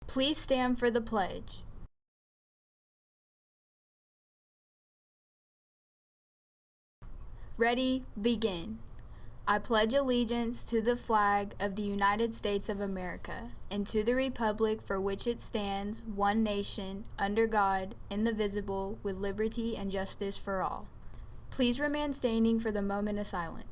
Please stand for the pledge. Ready, begin. I pledge allegiance to the flag of the United States of America and to the republic for which it stands, one nation, under God, indivisible, with liberty and justice for all. Please remain standing for the moment of silence.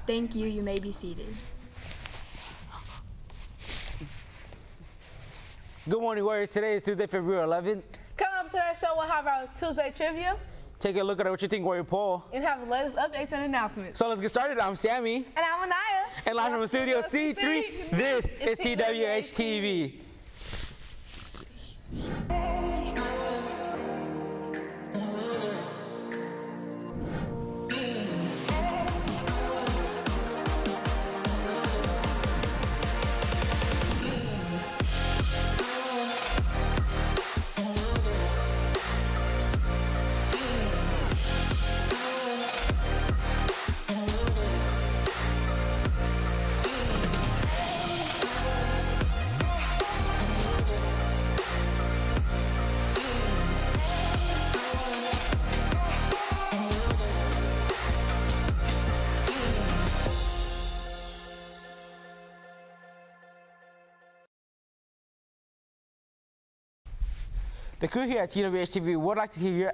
Thank you. You may be seated. Good morning, Warriors. Today is Tuesday, February 11th. Come up to that show, we'll have our Tuesday trivia Take a look at what you think, Warrior Paul. and have the latest updates and announcements. So let's get started. I'm Sammy. And I'm Anaya. And live from Studio C3, this is TWHTV. The crew here at TWHTV would like to hear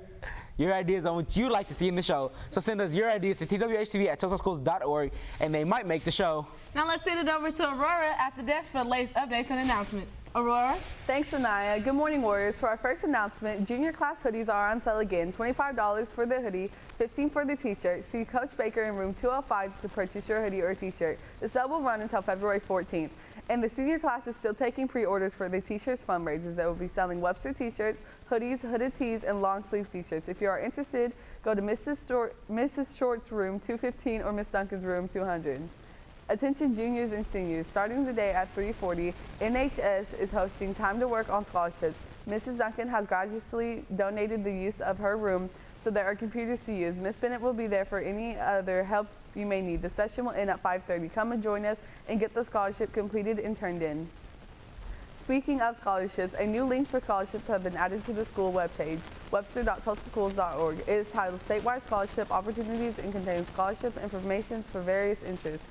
your ideas on what you'd like to see in the show. So send us your ideas to TWHTV@tulsaschools.org and they might make the show. Now let's send it over to Aurora at the desk for the latest updates and announcements. Aurora? Thanks, Anaya. Good morning, Warriors. For our first announcement, junior class hoodies are on sale again. $25 for the hoodie, $15 for the t-shirt. See Coach Baker in room 205 to purchase your hoodie or t-shirt. The sale will run until February 14th. And the senior class is still taking pre-orders for the t-shirts fundraisers. They will be selling Webster t-shirts, hoodies, hooded tees, and long sleeve t-shirts. If you are interested, go to Mrs. Short's room 215 or Miss Duncan's room 200. Attention juniors and seniors, starting today at 3:40, NHS is hosting Time to Work on scholarships. Mrs. Duncan has graciously donated the use of her room so there are computers to use. Miss Bennett will be there for any other help you may need. The session will end at 5:30. Come and join us and get the scholarship completed and turned in. Speaking of scholarships, a new link for scholarships have been added to the school webpage, webster.tulsaschools.org. It is titled Statewide Scholarship Opportunities and contains scholarship information for various interests.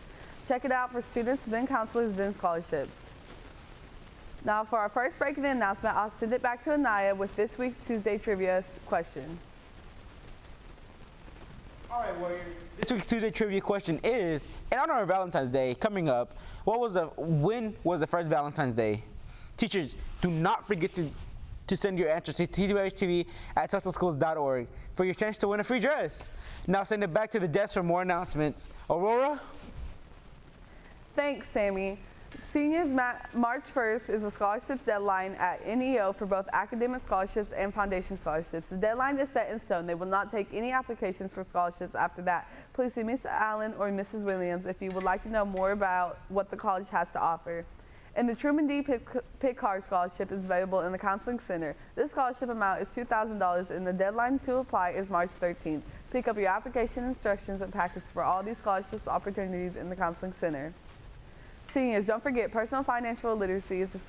Check it out for students, then counselors, then scholarships. Now for our first break of the announcement, I'll send it back to Anaya with this week's Tuesday Trivia question. All right, Warriors. This week's Tuesday trivia question is, in honor of Valentine's Day coming up, when was the first Valentine's Day? Teachers, do not forget to send your answers to TWHTV@tulsaschools.org for your chance to win a free dress. Now send it back to the desk for more announcements. Aurora? Thanks, Sammy. Seniors, March 1st is the scholarships deadline at NEO for both academic scholarships and foundation scholarships. The deadline is set in stone. They will not take any applications for scholarships after that. Please see Ms. Allen or Mrs. Williams if you would like to know more about what the college has to offer. And the Truman D. Pickard Scholarship is available in the Counseling Center. This scholarship amount is $2,000 and the deadline to apply is March 13th. Pick up your application instructions and packets for all these scholarships opportunities in the Counseling Center. Seniors, don't forget, personal financial literacy is a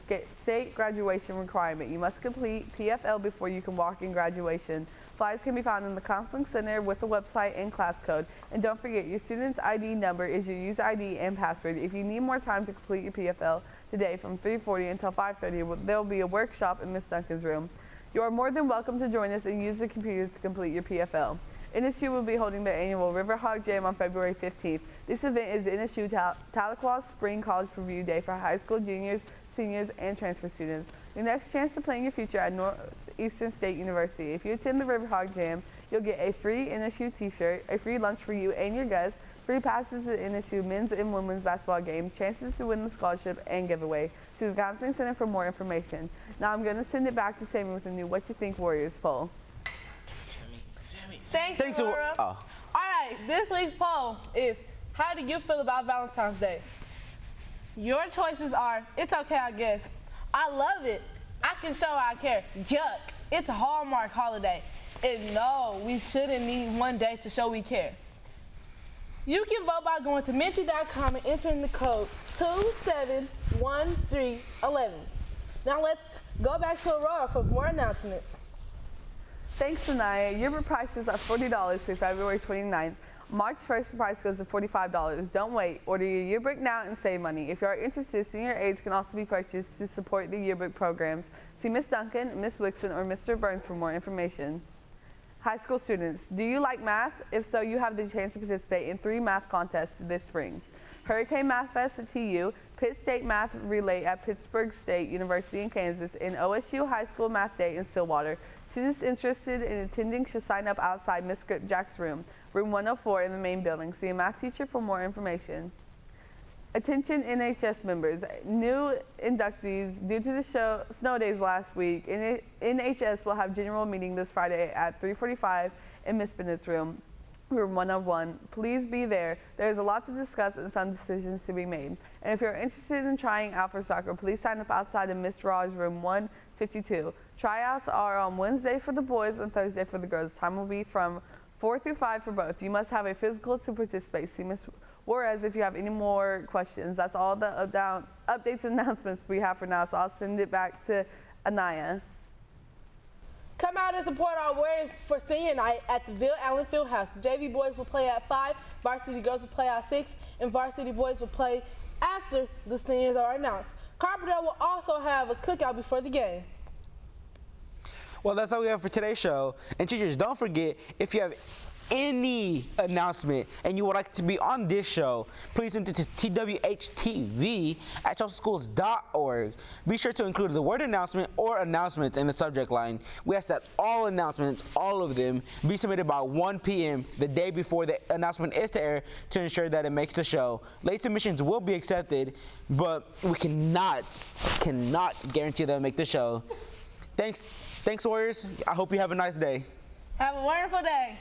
state graduation requirement. You must complete PFL before you can walk in graduation. Flyers can be found in the Counseling Center with the website and class code. And don't forget, your student's ID number is your user ID and password. If you need more time to complete your PFL today from 3:40 until 5:30, there will be a workshop in Miss Duncan's room. You are more than welcome to join us and use the computers to complete your PFL. NSU will be holding their annual River Hog Jam on February 15th. This event is NSU Tahlequah Spring College Preview Day for high school juniors, seniors, and transfer students. Your next chance to plan your future at Northeastern State University. If you attend the River Hog Jam, you'll get a free NSU t-shirt, a free lunch for you and your guests, free passes to the NSU men's and women's basketball game, chances to win the scholarship, and giveaway. See the Counseling Center for more information. Now I'm going to send it back to Sammy with a new What You Think Warriors poll. Thanks, Aurora. Oh. All right, this week's poll is, how do you feel about Valentine's Day? Your choices are, it's okay, I guess. I love it. I can show I care. Yuck. It's a Hallmark holiday. And no, we shouldn't need one day to show we care. You can vote by going to minty.com and entering the code 271311. Now let's go back to Aurora for more announcements. Thanks, Anaya. Yearbook prices are $40 through February 29th. March 1st, the price goes to $45. Don't wait. Order your yearbook now and save money. If you are interested, senior aids can also be purchased to support the yearbook programs. See Ms. Duncan, Ms. Wixon, or Mr. Burns for more information. High school students, do you like math? If so, you have the chance to participate in 3 math contests this spring. Hurricane Math Fest at TU, Pitt State Math Relay at Pittsburgh State University in Kansas, and OSU High School Math Day in Stillwater. Students interested in attending should sign up outside Ms. Jack's room 104 in the main building. See a math teacher for more information. Attention NHS members, new inductees, due to the snow days last week, NHS will have general meeting this Friday at 3:45 in Ms. Bennett's room 101. Please be there. There's a lot to discuss and some decisions to be made. And if you're interested in trying out for soccer, please sign up outside of Ms. Raj's room 152. Tryouts are on Wednesday for the boys and Thursday for the girls. Time will be from 4 through 5 for both. You must have a physical to participate. See Ms. Juarez if you have any more questions. That's all the updates and announcements we have for now, so I'll send it back to Anaya. Come out and support our Warriors for senior night at the Bill Allen Fieldhouse. JV boys will play at 5, varsity girls will play at 6, and varsity boys will play after the seniors are announced. Carpenter will also have a cookout before the game. Well, that's all we have for today's show. And teachers, don't forget, if you have any announcement and you would like to be on this show, please send it to TWHTV at chelseaschools.org. Be sure to include the word announcement or announcements in the subject line. We ask that all announcements, all of them, be submitted by 1 p.m. the day before the announcement is to air to ensure that it makes the show. Late submissions will be accepted, but we cannot guarantee they'll make the show. Thanks, Warriors. I hope you have a nice day. Have a wonderful day.